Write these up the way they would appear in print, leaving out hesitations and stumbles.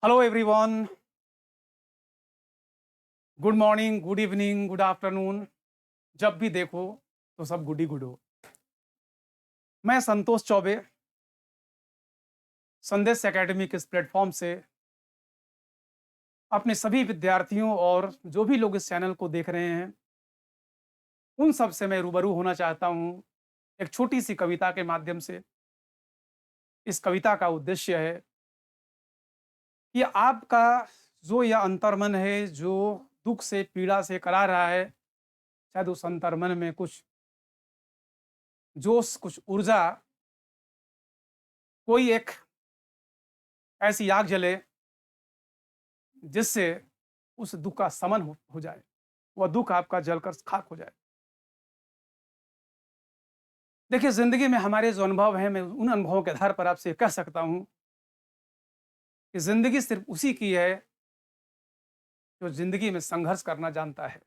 Hello everyone. Good morning, good evening, good afternoon. जब भी देखो तो सब गुड ही गुड हो। मैं संतोष चौबे संदेश एकेडमी के इस प्लेटफॉर्म से अपने सभी विद्यार्थियों और जो भी लोग इस चैनल को देख रहे हैं उन सब से मैं रूबरू होना चाहता हूं एक छोटी सी कविता के माध्यम से। इस कविता का उद्देश्य है कि आपका जो यह अंतर्मन है जो दुख से पीड़ा से करा रहा है, शायद उस अंतर्मन में कुछ जोश, कुछ ऊर्जा, कोई एक ऐसी आग जले जिससे उस दुःख का शमन हो जाए, वह दुःख आपका जलकर खाक हो जाए। देखिए, ज़िंदगी में हमारे जो अनुभव हैं, मैं उन अनुभवों के आधार पर आपसे कह सकता हूँ कि ज़िंदगी सिर्फ़ उसी की है, जो ज़िंदगी में संघर्ष करना जानता है।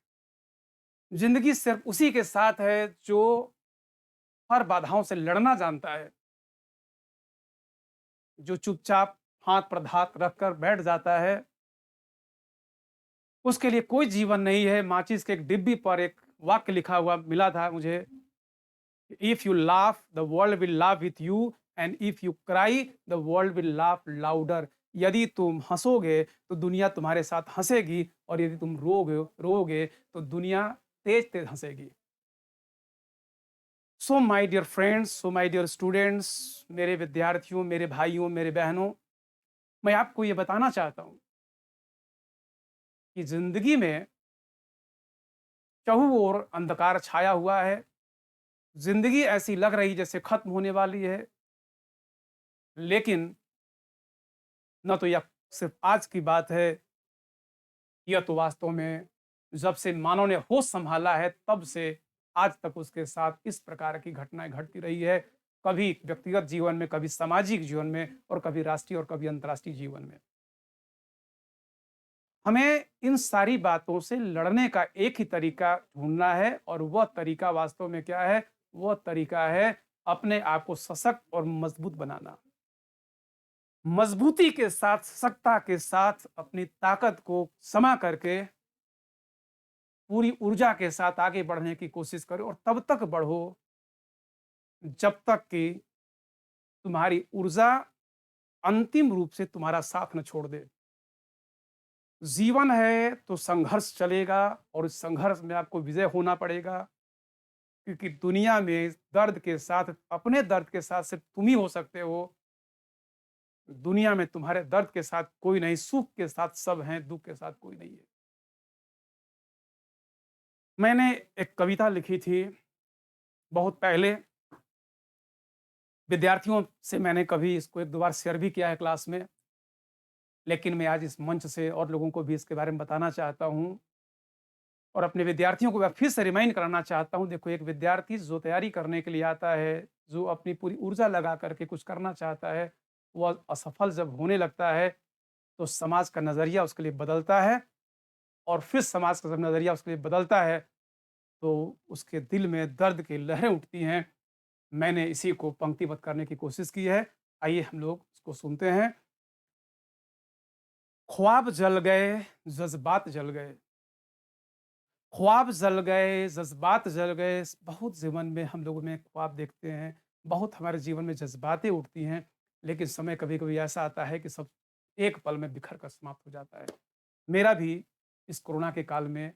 ज़िंदगी सिर्फ़ उसी के साथ है, जो हर बाधाओं से लड़ना जानता है, जो चुपचाप हाथ पर हाथ रखकर बैठ जाता है। उसके लिए कोई जीवन नहीं है। माचिस के एक डिब्बी पर एक वाक्य लिखा हुआ मिला था मुझे, if you laugh the world will laugh with you and if you cry the world will laugh louder. यदि तुम हंसोगे तो दुनिया तुम्हारे साथ हंसेगी, और यदि तुम रोगे तो दुनिया तेज तेज हंसेगी। So my dear friends, so my dear students, मेरे विद्यार्थियों, मेरे भाइयों, मेरे बहनों, मैं आपको ये बताना चाहता हूँ कि जिंदगी में चहुओर ओर अंधकार छाया हुआ है। जिंदगी ऐसी लग रही जैसे खत्म होने वाली है, लेकिन न तो यह सिर्फ आज की बात है, यह तो वास्तव में जब से मानव ने होश संभाला है तब से आज तक उसके साथ इस प्रकार की घटनाएं घटती रही है। कभी व्यक्तिगत जीवन में, कभी सामाजिक जीवन में, और कभी राष्ट्रीय और कभी अंतर्राष्ट्रीय जीवन में। हमें इन सारी बातों से लड़ने का एक ही तरीका ढूंढना है, और वह तरीका वास्तव में क्या है? वह तरीका है अपने आप को सशक्त और मजबूत बनाना। मजबूती के साथ, सशक्तता के साथ अपनी ताकत को समा करके पूरी ऊर्जा के साथ आगे बढ़ने की कोशिश करो, और तब तक बढ़ो जब तक कि तुम्हारी ऊर्जा अंतिम रूप से तुम्हारा साथ न छोड़ दे। जीवन है तो संघर्ष चलेगा, और इस संघर्ष में आपको विजय होना पड़ेगा, क्योंकि दुनिया में दर्द के साथ, अपने दर्द के साथ सिर्फ तुम ही हो सकते हो। दुनिया में तुम्हारे दर्द के साथ कोई नहीं, सुख के साथ सब हैं, दुख के साथ कोई नहीं है। मैंने एक कविता लिखी थी बहुत पहले, विद्यार्थियों से मैंने कभी इसको एक दो बार शेयर भी किया है क्लास में, लेकिन मैं आज इस मंच से और लोगों को भी इसके बारे में बताना चाहता हूँ, और अपने विद्यार्थियों को मैं फिर से रिमाइंड कराना चाहता हूँ। देखो, एक विद्यार्थी जो तैयारी करने के लिए आता है, जो अपनी पूरी ऊर्जा लगा करके कुछ करना चाहता है, वह असफल जब होने लगता है तो समाज का नज़रिया उसके लिए बदलता है, और फिर समाज का जब नज़रिया उसके लिए बदलता है तो उसके दिल में दर्द की लहरें उठती हैं। मैंने इसी को पंक्तिबद्ध करने की कोशिश की है। आइए हम लोग इसको सुनते हैं। ख्वाब जल गए, जज्बात जल गए। ख्वाब जल गए, जज्बात जल गए। बहुत जीवन में हम लोगों में ख्वाब देखते हैं, बहुत हमारे जीवन में जज्बातें उठती हैं, लेकिन समय कभी-कभी ऐसा आता है कि सब एक पल में बिखर कर समाप्त हो जाता है। मेरा भी इस कोरोना के काल में,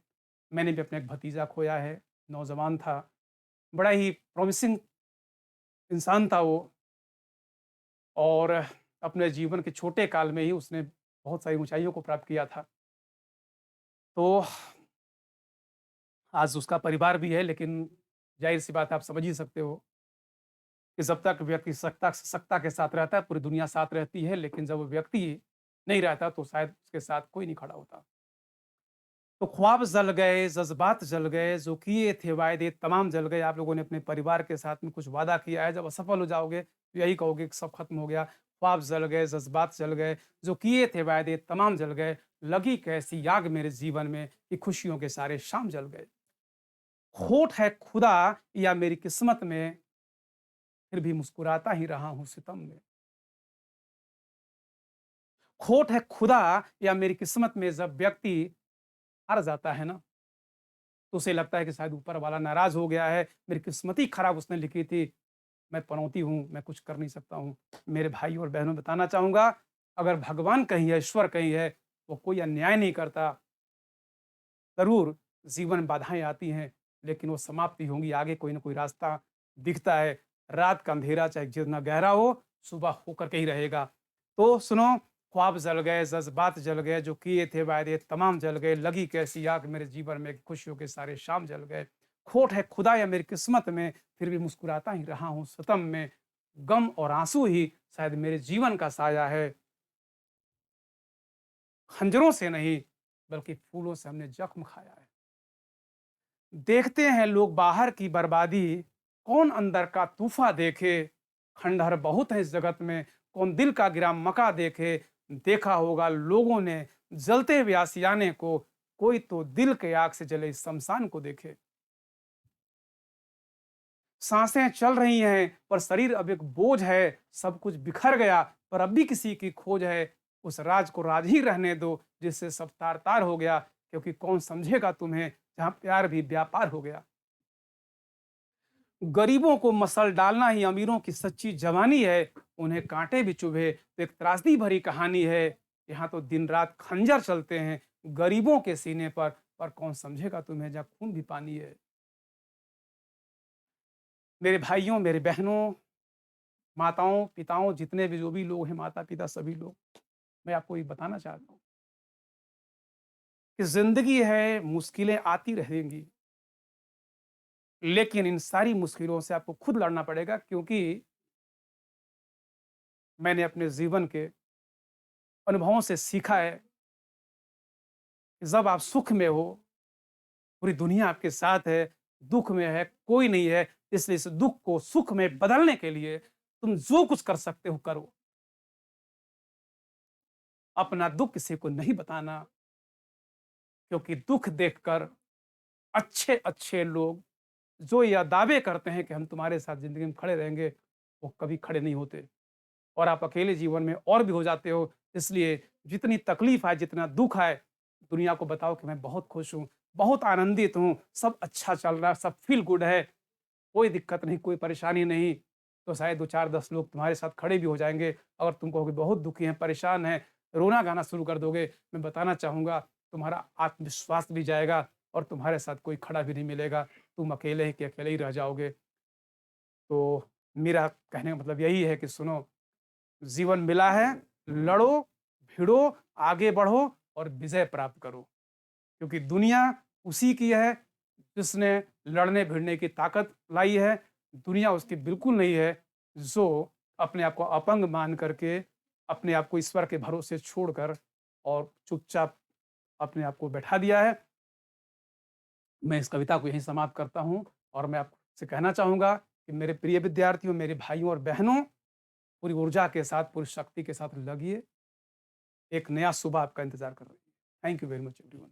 मैंने भी अपना एक भतीजा खोया है। नौजवान था, बड़ा ही प्रॉमिसिंग इंसान था वो, और अपने जीवन के छोटे काल में ही उसने बहुत सारी ऊँचाइयों को प्राप्त किया था। तो आज उसका परिवार भी है, लेकिन ज़ाहिर-सी बात है, आप समझ ही सकते हो कि जब तक व्यक्ति सत्ता सत्ता के साथ रहता है, पूरी दुनिया साथ रहती है, लेकिन जब वो व्यक्ति नहीं रहता, तो शायद उसके साथ कोई नहीं खड़ा होता। तो ख्वाब जल गए, जज़्बात जल गए, जो किए थे वायदे तमाम जल गए। आप लोगों ने अपने परिवार के साथ में कुछ वादा किया है, जब असफल हो जाओगे, तो यही कहोगे कि सब खत्म हो गया। ख्वाब जल गए, जज़्बात जल गए, जो किए थे वायदे तमाम जल गए। लगी कैसी आग मेरे जीवन में कि खुशियों के सारे शाम जल गए। खोट है खुदा या मेरी किस्मत में, फिर भी मुस्कुराता ही रहा हूँ सितम में। खोट है खुदा या मेरी किस्मत में। जब व्यक्ति हार जाता है ना, तो उसे लगता है कि शायद ऊपर वाला नाराज हो गया है, मेरी किस्मत ही खराब उसने लिखी थी, मैं पनौती हूँ, मैं कुछ कर नहीं सकता हूँ। मेरे भाई और बहनों, बताना चाहूँगा, अगर भगवान कहीं है, ईश्वर कहीं है, वो कोई अन्याय नहीं करता। ज़रूर जीवन में बाधाएँ आती हैं, लेकिन वो समाप्ति होंगी, आगे कोई न कोई रास्ता दिखता है। रात का अंधेरा चाहे जितना गहरा हो, सुबह होकर के ही रहेगा। तो सुनो, ख्वाब जल गए, जज़्बात जल गए, जो किए थे वायदे तमाम जल गए, लगी कैसी आग मेरे जीवन में, खुशियों के सारे शाम जल गए। खोट है खुदा या मेरी किस्मत में, फिर भी मुस्कुराता ही रहा हूँ सितम में। गम और आँसू ही शायद मेरे जीवन का साया है। खंजरों से नहीं, बल्कि फूलों से हमने जख्म खाया है। देखते हैं लोग बाहर की बर्बादी, कौन अंदर का तूफा देखे। खंडहर बहुत है इस जगत में, कौन दिल का गिरा मका देखे। देखा होगा लोगों ने जलते हुए आशियाने को, कोई तो दिल के आग से जले इस शमशान को देखे। सांसें चल रही हैं पर शरीर अब एक बोझ है, सब कुछ बिखर गया पर अब भी किसी की खोज है। उस राज को राज ही रहने दो जिससे सब तार तार हो गया, क्योंकि कौन समझेगा तुम्हें जहां प्यार भी व्यापार हो गया। गरीबों को मसल डालना ही अमीरों की सच्ची जवानी है, उन्हें कांटे भी चुभे तो एक त्रासदी भरी कहानी है। यहाँ तो दिन रात खंजर चलते हैं गरीबों के सीने पर कौन समझेगा तुम्हें जहाँ खून भी पानी है। मेरे भाइयों, मेरे बहनों, माताओं, पिताओं, जितने भी जो भी लोग हैं, माता पिता सभी लोग, मैं आपको ये बताना चाहता हूँ कि जिंदगी है, मुश्किलें आती रहेंगी, लेकिन इन सारी मुश्किलों से आपको खुद लड़ना पड़ेगा, क्योंकि मैंने अपने जीवन के अनुभवों से सीखा है कि जब आप सुख में हो, पूरी दुनिया आपके साथ है, दुख में है, कोई नहीं है। इसलिए इस दुख को सुख में बदलने के लिए तुम जो कुछ कर सकते हो करो। अपना दुख किसी को नहीं बताना, क्योंकि दुख देखकर अच्छे-अच्छे लोग जो यह दावे करते हैं कि हम तुम्हारे साथ ज़िंदगी में खड़े रहेंगे, वो कभी खड़े नहीं होते और आप अकेले जीवन में और भी हो जाते हो। इसलिए जितनी तकलीफ आए, जितना दुःख आए, दुनिया को बताओ कि मैं बहुत खुश हूँ, बहुत आनंदित हूँ, सब अच्छा चल रहा है, सब फ़ील गुड है, कोई दिक्कत नहीं, कोई परेशानी नहीं। तो शायद 2 4 10 लोग तुम्हारे साथ खड़े भी हो जाएँगे। अगर तुम कहोगे बहुत दुखी हैं, परेशान हैं, रोना-गाना शुरू कर दोगे, मैं बताना चाहूँगा तुम्हारा आत्मविश्वास भी जाएगा और तुम्हारे साथ कोई खड़ा भी नहीं मिलेगा। तुम अकेले ही के अकेले ही रह जाओगे। तो मेरा कहने का मतलब यही है कि सुनो, जीवन मिला है, लड़ो, भिड़ो, आगे बढ़ो और विजय प्राप्त करो। क्योंकि दुनिया उसी की है जिसने लड़ने भिड़ने की ताकत लाई है। दुनिया उसकी बिल्कुल नहीं है जो अपने आप को अपंग मान करके, अपने आप को ईश्वर के भरोसे छोड़कर और चुपचाप अपने आप को बैठा दिया है। मैं इस कविता को यहीं समाप्त करता हूँ और मैं आपसे कहना चाहूँगा कि मेरे प्रिय विद्यार्थियों, मेरे भाइयों और बहनों, पूरी ऊर्जा के साथ, पूरी शक्ति के साथ लगिए। एक नया सुबह आपका इंतज़ार कर रही है। Thank you very much everyone.